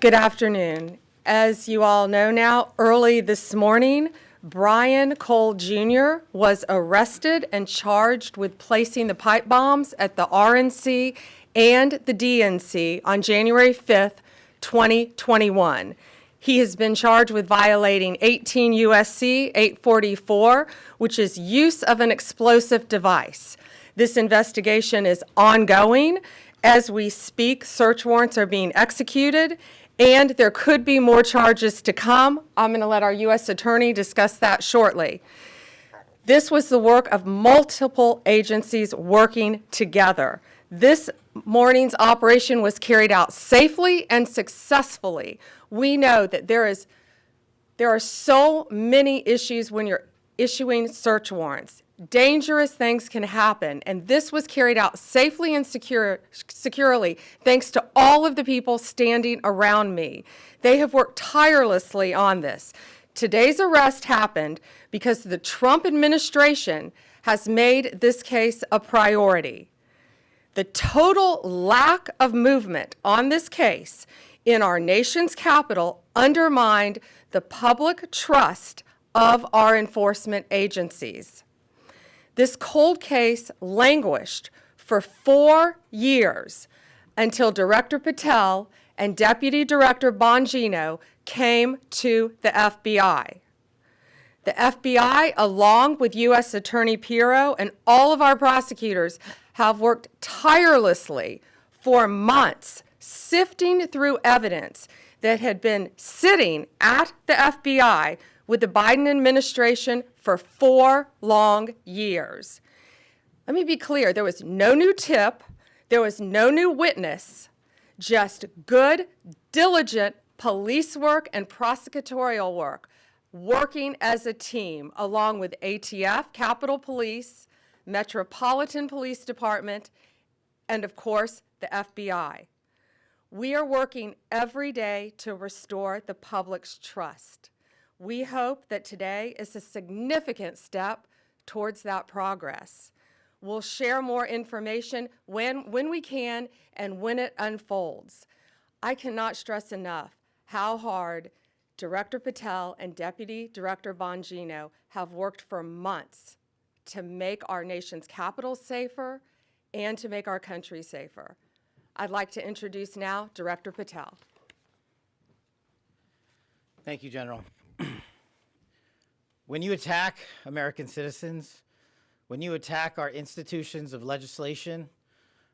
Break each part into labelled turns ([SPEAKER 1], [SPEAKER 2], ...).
[SPEAKER 1] Good afternoon. As you all know now, early this morning, Brian Cole Jr. was arrested and charged with placing the pipe bombs at the RNC and the DNC on January 5th, 2021. He has been charged with violating 18 U.S.C. 844, which is use of an explosive device. This investigation is ongoing. As we speak, search warrants are being executed, and there could be more charges to come. I'm going to let our U.S. Attorney discuss that shortly. This was the work of multiple agencies working together. This morning's operation was carried out safely and successfully. We know that there are so many issues when you're issuing search warrants. Dangerous things can happen, and this was carried out safely and securely thanks to all of the people standing around me. They have worked tirelessly on this. Today's arrest happened because the Trump administration has made this case a priority. The total lack of movement on this case in our nation's capital undermined the public trust of our enforcement agencies. This cold case languished for 4 years until Director Patel and Deputy Director Bongino came to the FBI. The FBI, along with U.S. Attorney Pirro and all of our prosecutors, have worked tirelessly for months, sifting through evidence that had been sitting at the FBI with the Biden administration for 4 long years. Let me be clear, there was no new tip, there was no new witness, just good, diligent police work and prosecutorial work, working as a team along with ATF, Capitol Police, Metropolitan Police Department, and of course, the FBI. We are working every day to restore the public's trust. We hope that today is a significant step towards that progress. We'll share more information when we can and when it unfolds. I cannot stress enough how hard Director Patel and Deputy Director Bongino have worked for months to make our nation's capital safer and to make our country safer. I'd like to introduce now Director Patel.
[SPEAKER 2] Thank you, General. When you attack American citizens, when you attack our institutions of legislation,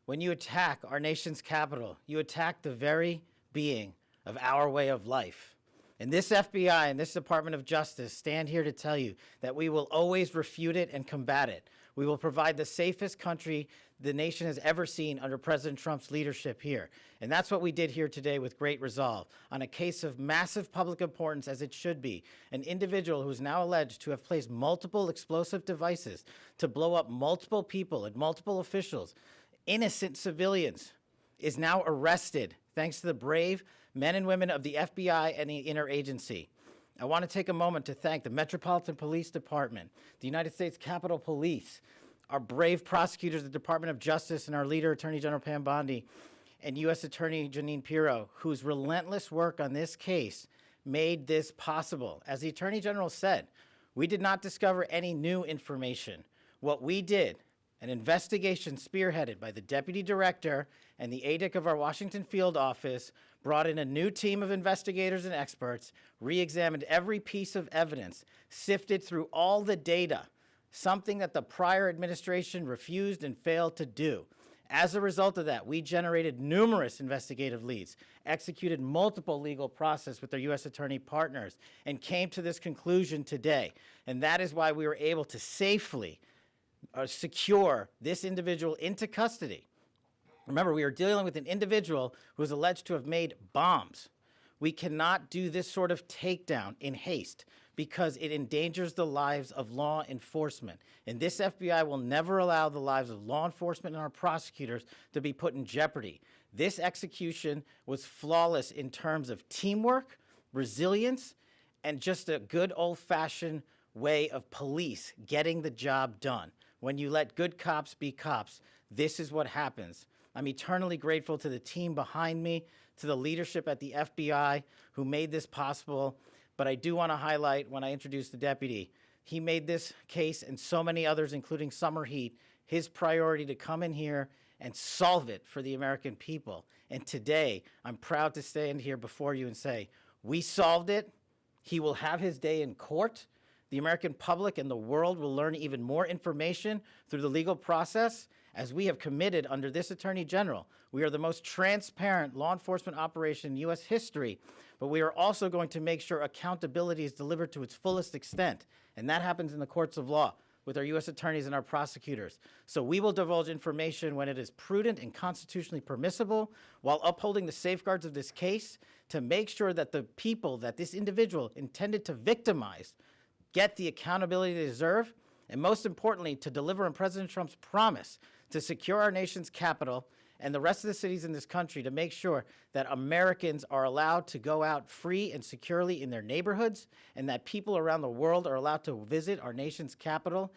[SPEAKER 2] when you attack our nation's capital, you attack the very being of our way of life. And this FBI and this Department of Justice stand here to tell you that we will always refute it and combat it. We will provide the safest country the nation has ever seen under President Trump's leadership here. And that's what we did here today with great resolve on a case of massive public importance, as it should be. An individual who is now alleged to have placed multiple explosive devices to blow up multiple people and multiple officials, innocent civilians, is now arrested thanks to the brave men and women of the FBI and the interagency. I want to take a moment to thank the Metropolitan Police Department, the United States Capitol Police, our brave prosecutors, the Department of Justice, and our leader, Attorney General Pam Bondi, and U.S. Attorney Janine Pirro, whose relentless work on this case made this possible. As the Attorney General said, we did not discover any new information. What we did, an investigation spearheaded by the Deputy Director and the ADIC of our Washington field office, brought in a new team of investigators and experts, re-examined every piece of evidence, sifted through all the data, something that the prior administration refused and failed to do. As a result of that, we generated numerous investigative leads, executed multiple legal process with our U.S. attorney partners, and came to this conclusion today. And that is why we were able to safely secure this individual into custody. Remember, we are dealing with an individual who is alleged to have made bombs. We cannot do this sort of takedown in haste because it endangers the lives of law enforcement. And this FBI will never allow the lives of law enforcement and our prosecutors to be put in jeopardy. This execution was flawless in terms of teamwork, resilience, and just a good old-fashioned way of police getting the job done. When you let good cops be cops, this is what happens. I'm eternally grateful to the team behind me, to the leadership at the FBI who made this possible. But I do want to highlight when I introduce the deputy, he made this case and so many others, including Summer Heat, his priority to come in here and solve it for the American people. And today, I'm proud to stand here before you and say, we solved it. He will have his day in court. The American public and the world will learn even more information through the legal process. As we have committed under this Attorney General, we are the most transparent law enforcement operation in U.S. history, but we are also going to make sure accountability is delivered to its fullest extent, and that happens in the courts of law with our U.S. attorneys and our prosecutors. So we will divulge information when it is prudent and constitutionally permissible, while upholding the safeguards of this case to make sure that the people that this individual intended to victimize get the accountability they deserve, and most importantly, to deliver on President Trump's promise to secure our nation's capital and the rest of the cities in this country to make sure that Americans are allowed to go out free and securely in their neighborhoods, and that people around the world are allowed to visit our nation's capital